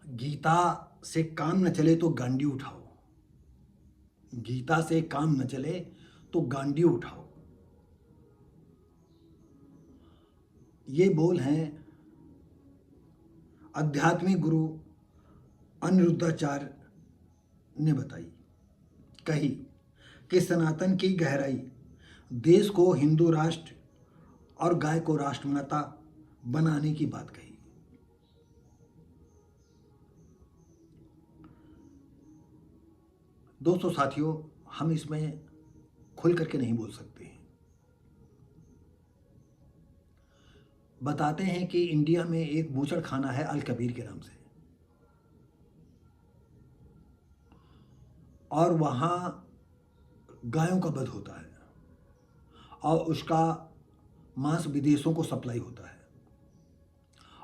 गीता से काम न चले तो गांडी उठाओ। गीता से काम न चले तो गांडी उठाओ। ये बोल हैं आध्यात्मिक गुरु अनिरुद्धाचार्य ने बताई, कही कि सनातन की गहराई देश को हिंदू राष्ट्र और गाय को राष्ट्रमाता बनाने की बात कही। दोस्तों साथियों, हम इसमें खुल करके नहीं बोल सकते हैं। बताते हैं कि इंडिया में एक बूचड़ खाना है अल कबीर के नाम से, और वहाँ गायों का वध होता है और उसका मांस विदेशों को सप्लाई होता है।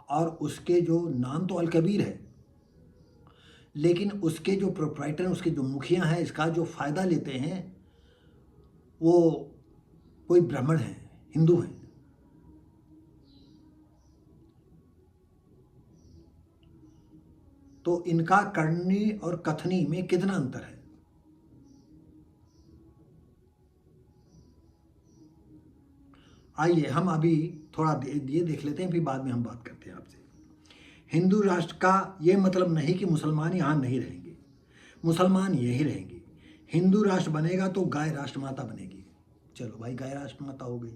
और उसके जो नाम तो अल कबीर है, लेकिन उसके जो प्रोप्राइटर, उसके जो मुखिया हैं, इसका जो फ़ायदा लेते हैं वो कोई ब्राह्मण हैं, हिंदू हैं। तो इनका करनी और कथनी में कितना अंतर है। आइए हम अभी थोड़ा ये देख लेते हैं, फिर बाद में हम बात करते हैं आपसे। हिंदू राष्ट्र का ये मतलब नहीं कि मुसलमान यहाँ नहीं रहेंगे, मुसलमान यही रहेंगे। हिंदू राष्ट्र बनेगा तो गाय राष्ट्रमाता बनेगी। चलो भाई, गाय राष्ट्रमाता हो गई।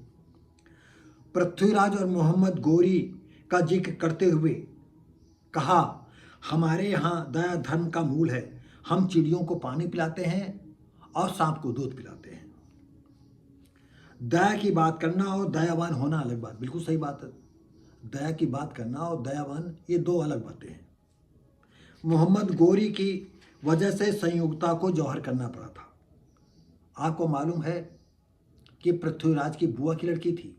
पृथ्वीराज और मोहम्मद गोरी का जिक्र करते हुए कहा, हमारे यहाँ दया धर्म का मूल है। हम चिड़ियों को पानी पिलाते हैं और सांप को दूध पिलाते हैं। दया की बात करना और दयावान होना अलग बात, बिल्कुल सही बात है। दया की बात करना और दयावान ये दो अलग बातें हैं। मोहम्मद गोरी की वजह से संयुक्ता को जौहर करना पड़ा था। आपको मालूम है कि पृथ्वीराज की बुआ की लड़की थी,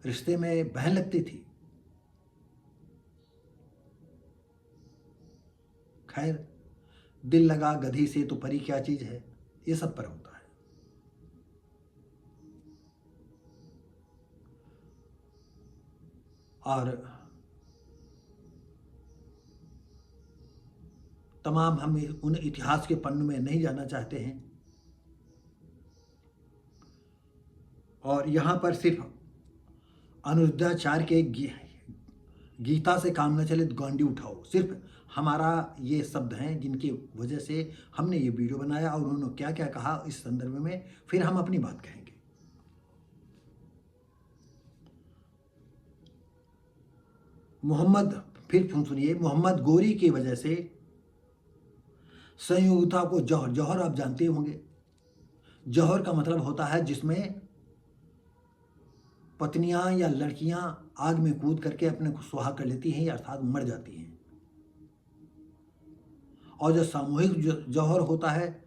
रिश्ते में बहन लगती थी। खैर, दिल लगा गधी से तो परी क्या चीज है, ये सब पर होता है। और तमाम हम उन इतिहास के पन्नों में नहीं जाना चाहते हैं, और यहाँ पर सिर्फ अनिरुद्धाचार्य के गीता से काम न चले तो गांडी उठाओ, सिर्फ हमारा ये शब्द हैं जिनकी वजह से हमने ये वीडियो बनाया। और उन्होंने क्या क्या कहा इस संदर्भ में फिर हम अपनी बात कहेंगे। फिर सुनिए, मोहम्मद गोरी की वजह से संयुक्ता को जौहर, जौहर आप जानते होंगे, जौहर का मतलब होता है जिसमें पत्नियां या लड़कियां आग में कूद करके अपने को सुहा कर लेती हैं या अर्थात मर जाती हैं। और जो सामूहिक जौहर होता है,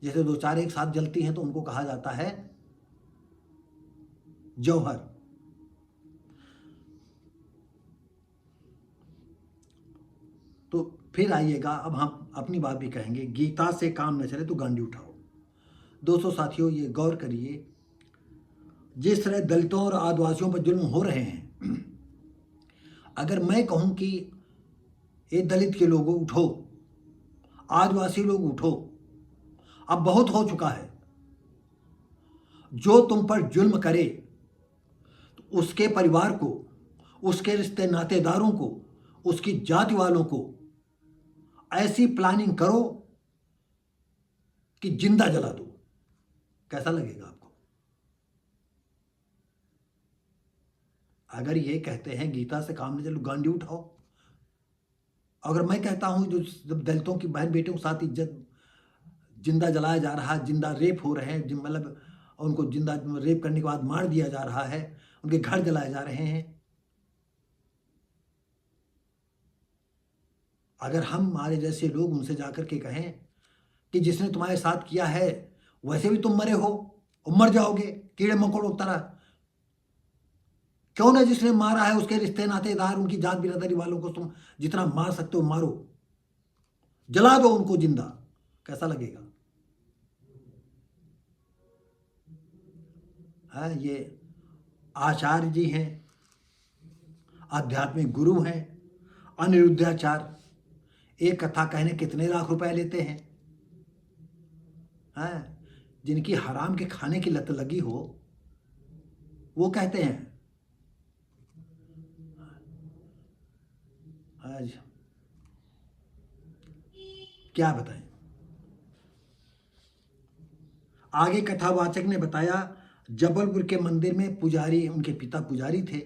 जैसे दो चार एक साथ जलती हैं, तो उनको कहा जाता है जौहर। तो फिर आइएगा, अब हम अपनी बात भी कहेंगे। गीता से काम न चले तो गांडी उठाओ। दोस्तों साथियों, ये गौर करिए, जिस तरह दलितों और आदिवासियों पर जुल्म हो रहे हैं, अगर मैं कहूं कि ये दलित के लोगों उठो, आदिवासी लोग उठो, अब बहुत हो चुका है। जो तुम पर जुल्म करे तो उसके परिवार को, उसके रिश्ते नातेदारों को, उसकी जाति वालों को ऐसी प्लानिंग करो कि जिंदा जला दो। कैसा लगेगा आपको? अगर ये कहते हैं गीता से काम न चले गांडी उठाओ, अगर मैं कहता हूं जो जब दलितों की बहन बेटियों के साथ इज्जत जिंदा जलाया जा रहा है, जिंदा रेप हो रहे हैं, मतलब उनको जिंदा रेप करने के बाद मार दिया जा रहा है, उनके घर जलाए जा रहे हैं, अगर हम हमारे जैसे लोग उनसे जाकर के कहें कि जिसने तुम्हारे साथ किया है वैसे भी तुम मरे हो और मर जाओगे कीड़े मकोड़ों की तरह, क्यों ना जिसने मारा है उसके रिश्ते नातेदार, उनकी जात बिरादरी वालों को तुम जितना मार सकते हो मारो, जला दो उनको जिंदा। कैसा लगेगा? ये आचार्य जी हैं, आध्यात्मिक गुरु हैं, अनिरुद्धाचार्य एक कथा कहने कितने लाख रुपए लेते हैं? जिनकी हराम के खाने की लत लगी हो वो कहते हैं। आज क्या बताएं। आगे कथावाचक ने बताया, जबलपुर के मंदिर में पुजारी, उनके पिता पुजारी थे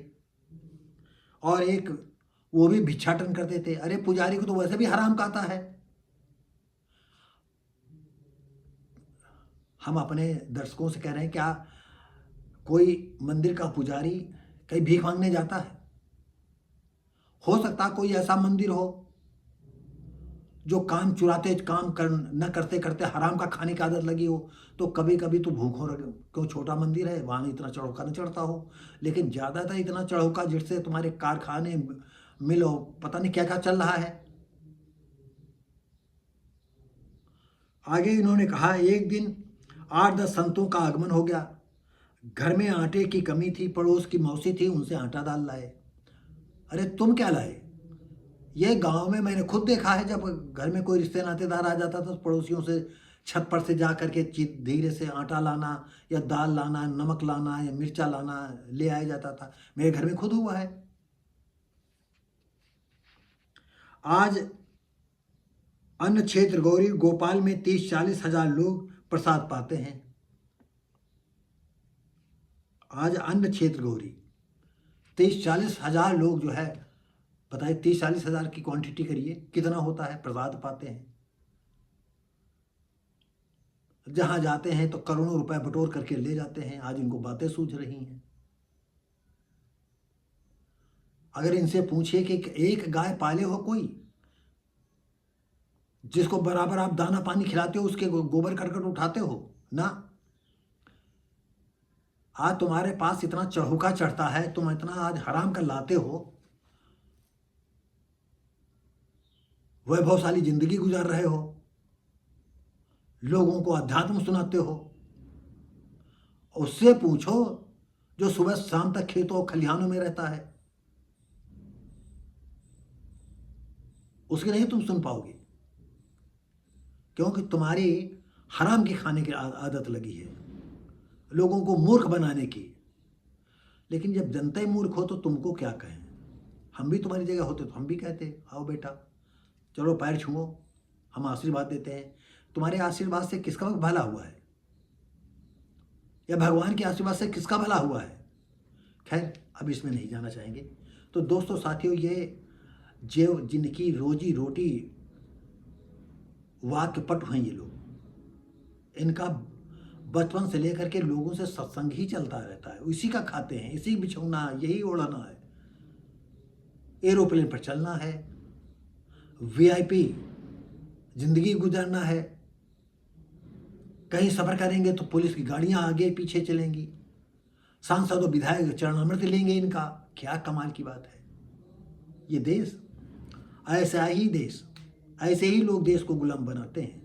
और एक वो भी भिक्षाटन करते थे। अरे पुजारी को तो वैसे भी हराम खाता है। हम अपने दर्शकों से कह रहे हैं, क्या कोई मंदिर का पुजारी कहीं भीख मांगने जाता है? हो सकता कोई ऐसा मंदिर हो जो काम चुराते काम न करते करते हराम का खाने की आदत लगी हो, तो कभी कभी तो भूखों रहे। क्यों, छोटा मंदिर है, वहाँ इतना चढ़ौका नहीं चढ़ता हो। लेकिन ज़्यादातर इतना चढ़ौका जिससे तुम्हारे कारखाने मिल हो, पता नहीं क्या क्या चल रहा है। आगे इन्होंने कहा, एक दिन 8-10 संतों का आगमन हो गया। घर में आटे की कमी थी, पड़ोस की मौसी थी, उनसे आटा दाल लाए। अरे तुम क्या लाए? ये गांव में मैंने खुद देखा है, जब घर में कोई रिश्ते नातेदार आ जाता था तो पड़ोसियों से छत पर से जा करके धीरे से आटा लाना या दाल लाना, नमक लाना या मिर्चा लाना ले आया जाता था। मेरे घर में खुद हुआ है। आज अन्न क्षेत्र गौरी गोपाल में 30-40 हजार लोग प्रसाद पाते हैं। आज अन्न क्षेत्र गौरी 30-40 हजार लोग जो है, बताइए 30-40 हजार की क्वांटिटी करिए कितना होता है, प्रसाद पाते हैं। जहां जाते हैं तो करोड़ों रुपए बटोर करके ले जाते हैं। आज इनको बातें सूझ रही हैं। अगर इनसे पूछिए कि एक गाय पाले हो कोई, जिसको बराबर आप दाना पानी खिलाते हो, उसके गोबर करकट उठाते हो ना? आज तुम्हारे पास इतना चढ़ौका चढ़ता है, तुम इतना आज हराम का लाते हो, वैभवशाली जिंदगी गुजार रहे हो, लोगों को अध्यात्म सुनाते हो। उससे पूछो जो सुबह शाम तक खेतों खलिहानों में रहता है, उसकी नहीं तुम सुन पाओगे, क्योंकि तुम्हारी हराम के खाने की आदत लगी है, लोगों को मूर्ख बनाने की। लेकिन जब जनता ही मूर्ख हो तो तुमको क्या कहें? हम भी तुम्हारी जगह होते तो हम भी कहते, आओ बेटा चलो पैर छुओ, हम आशीर्वाद देते हैं। तुम्हारे आशीर्वाद से किसका भला हुआ है, या भगवान के आशीर्वाद से किसका भला हुआ है? खैर, अब इसमें नहीं जाना चाहेंगे। तो दोस्तों साथियों, ये जो जिनकी रोजी रोटी वाक्यपट हैं ये लोग, इनका बचपन से लेकर के लोगों से सत्संग ही चलता रहता है। इसी का खाते हैं, इसी बिछौना, यही ओढ़ना है, एरोप्लेन पर चलना है, वीआईपी जिंदगी गुजारना है। कहीं सफर करेंगे तो पुलिस की गाड़ियां आगे पीछे चलेंगी, सांसद और विधायक चरणामृत लेंगे। इनका क्या कमाल की बात है। ये देश ऐसा ही देश, ऐसे ही लोग देश को गुलाम बनाते हैं।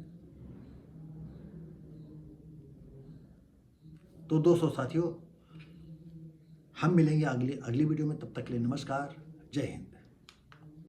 तो दोस्तों साथियों, हम मिलेंगे अगली वीडियो में। तब तक के लिए नमस्कार, जय हिंद।